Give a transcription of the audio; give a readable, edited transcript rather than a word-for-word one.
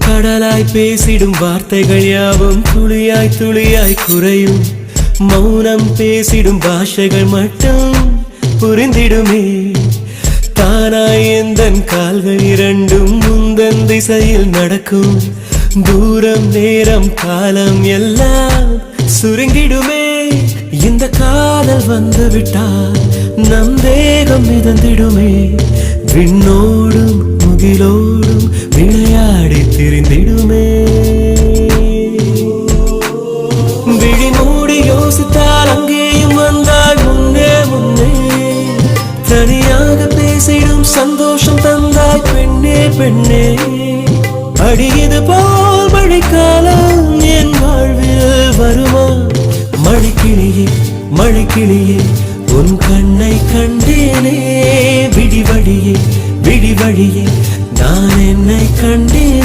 கடலாய் பேசிடும் வார்த்தைகள் யாவும் துளியாய் துளியாய் குறையும். மௌனம் பேசிடும் பாஷைகள் மட்டும் புரிந்திடுமே. தானாய் எந்தன் கால்கள் இரண்டும் முந்தன் திசையில் நடக்கும். தூரம் நேரம் காலம் எல்லாம் சுருங்கிடுமே. இந்த காதல் வந்து விட்டால் நம் தேகம் மிதந்திடுமே. விண்ணோடும் முகிலோடும் விளையாடி திரிந்திடுமே. விழி மூடி யோசித்தால் அங்கேயும் வந்தால் முன்னே முன்னே. தனியாக பேசிடும் சந்தோஷம் தந்தாய் பெண்ணே பெண்ணே. அடியது போல் மழைக்காலம் என் வாழ்வில் வருமா? மழைக்கிளியே மழைக்கிளியே உன் கண்ணை கண்டேனே. விடிவழியே விடிவழியே நான் என்னை கண்டேன்.